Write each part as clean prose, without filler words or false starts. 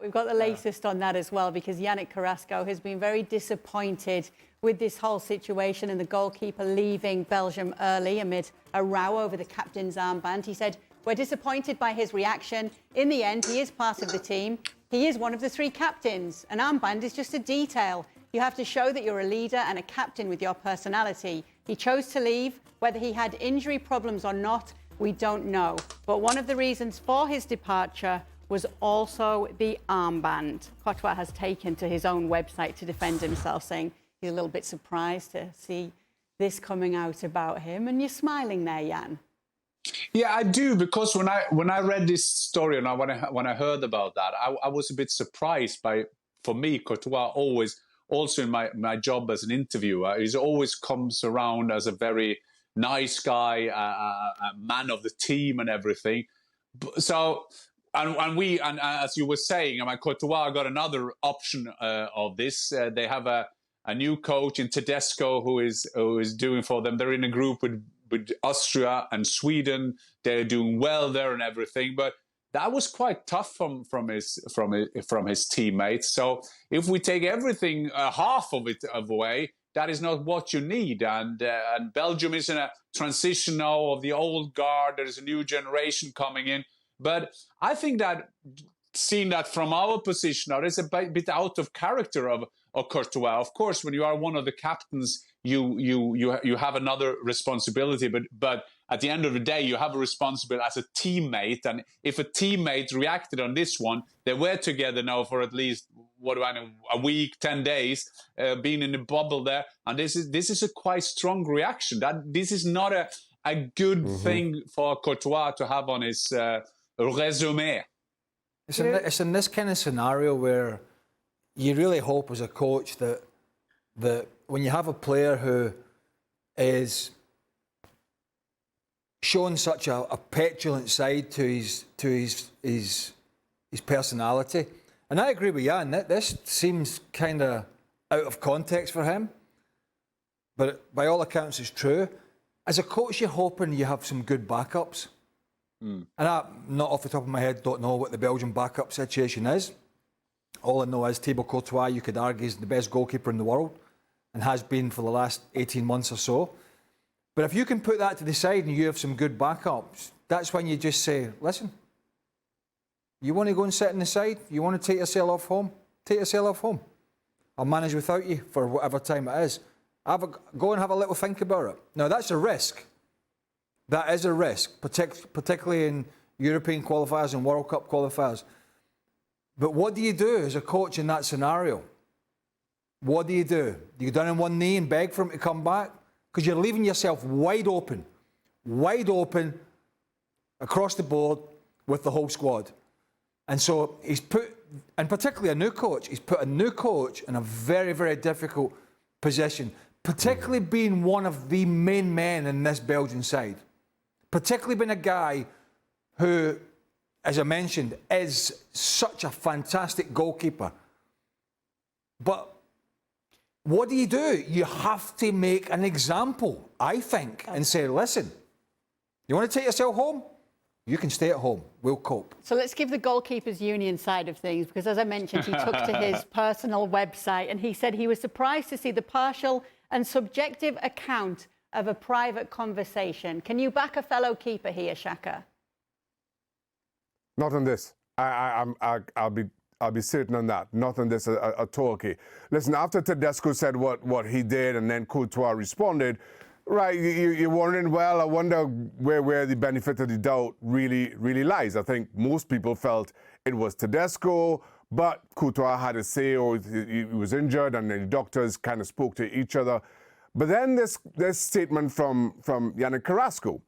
We've got the latest on that as well, because Yannick Carrasco has been very disappointed with this whole situation and the goalkeeper leaving Belgium early amid a row over the captain's armband. He said, "We're disappointed by his reaction. In the end, he is part of the team. He is one of the 3 captains. An armband is just a detail. You have to show that you're a leader and a captain with your personality. He chose to leave. Whether he had injury problems or not, we don't know. But one of the reasons for his departure was also the armband." Courtois has taken to his own website to defend himself, saying he's a little bit surprised to see this coming out about him. And you're smiling there, Jan. Yeah, I do, because when I read this story and when I heard about that, I was a bit surprised by. For me, Courtois always, also in my job as an interviewer, he always comes around as a very nice guy, a man of the team and everything. So, and as you were saying, Courtois got another option of this. They have a new coach in Tedesco who is doing for them. They're in a group with Austria and Sweden. They're doing well there and everything, but that was quite tough from his teammates. So if we take everything half of it away, that is not what you need. And Belgium is in a transition now of the old guard. There is a new generation coming in. But I think that, seeing that from our position now, it's a bit out of character of Courtois. Of course, when you are one of the captains, you have another responsibility. But at the end of the day, you have a responsibility as a teammate. And if a teammate reacted on this one, they were together now for at least, what do I know, a week, 10 days, being in the bubble there. And this is a quite strong reaction. This is not a good thing for Courtois to have on his resume. It's in this kind of scenario where you really hope as a coach that when you have a player who is showing such a petulant side to his personality, and I agree with Jan, this seems kind of out of context for him, but by all accounts it's true. As a coach, you're hoping you have some good backups. And I, not off the top of my head, don't know what the Belgian backup situation is. All I know is Thibaut Courtois, you could argue, is the best goalkeeper in the world and has been for the last 18 months or so. But if you can put that to the side and you have some good backups, that's when you just say, listen, you want to go and sit on the side? You want to take yourself off home? Take yourself off home. I'll manage without you for whatever time it is. Go and have a little think about it. Now, that's a risk. That is a risk, particularly in European qualifiers and World Cup qualifiers. But what do you do as a coach in that scenario? What do? Do you go down on one knee and beg for him to come back? Because you're leaving yourself wide open across the board with the whole squad. And so he's put, and particularly a new coach, he's put a new coach in a very, very difficult position, particularly being one of the main men in this Belgian side. Particularly being a guy who, as I mentioned, is such a fantastic goalkeeper. But what do? You have to make an example, I think, and say, listen, you want to take yourself home? You can stay at home. We'll cope. So let's give the Goalkeepers Union side of things, because as I mentioned, he took to his personal website and he said he was surprised to see the partial and subjective account of a private conversation. Can you back a fellow keeper here, Shaka? Not on this. I'll be certain on that. Not on this at all. Okay. Listen, after Tedesco said what he did and then Courtois responded, right, you're wondering, well, I wonder where the benefit of the doubt really lies. I think most people felt it was Tedesco, but Courtois had a say, or he was injured, and the doctors kind of spoke to each other. But then this statement from Yannick Carrasco,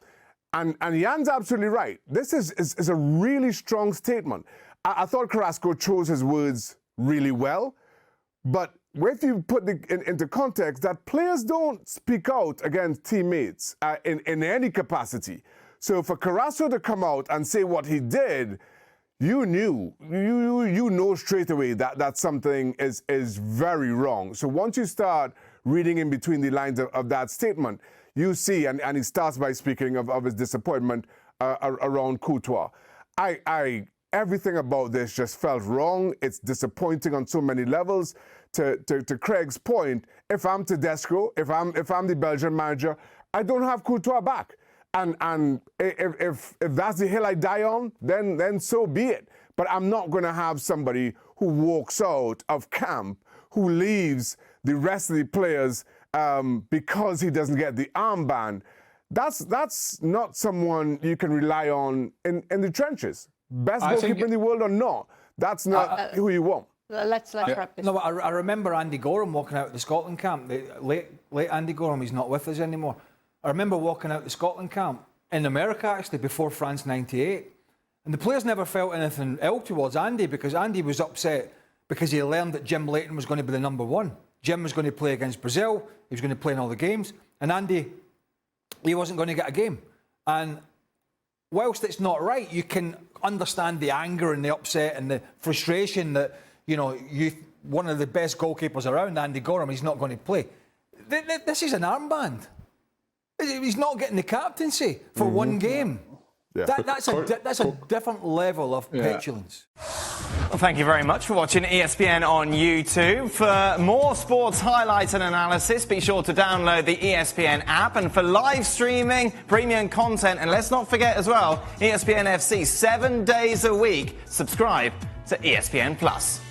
and Jan's absolutely right. This is a really strong statement. I thought Carrasco chose his words really well, but if you put into context that players don't speak out against teammates in any capacity. So for Carrasco to come out and say what he did, you know straight away that something is very wrong. So once you start reading in between the lines of that statement, you see, and he starts by speaking of his disappointment around Courtois. I everything about this just felt wrong. It's disappointing on so many levels. To Craig's point, if I'm Tedesco, if I'm the Belgian manager, I don't have Courtois back. And if that's the hill I die on, then so be it. But I'm not going to have somebody who walks out of camp, who leaves the rest of the players because he doesn't get the armband. That's not someone you can rely on in the trenches. Best goalkeeper in the world or not, that's not who you want. Let's wrap this. No, I remember Andy Gorham walking out of the Scotland camp. The late Andy Gorham, he's not with us anymore. I remember walking out the Scotland camp in America, actually, before France '98. And the players never felt anything ill towards Andy because Andy was upset because he learned that Jim Leighton was going to be the number one. Jim was going to play against Brazil. He was going to play in all the games. And Andy, he wasn't going to get a game. And whilst it's not right, you can understand the anger and the upset and the frustration that, you know, one of the best goalkeepers around, Andy Gorham, he's not going to play. This is an armband. He's not getting the captaincy for one game. Yeah. That's a different level of petulance. Well, thank you very much for watching ESPN on YouTube. For more sports highlights and analysis, be sure to download the ESPN app. And for live streaming, premium content, and let's not forget as well, ESPN FC 7 days a week. Subscribe to ESPN Plus.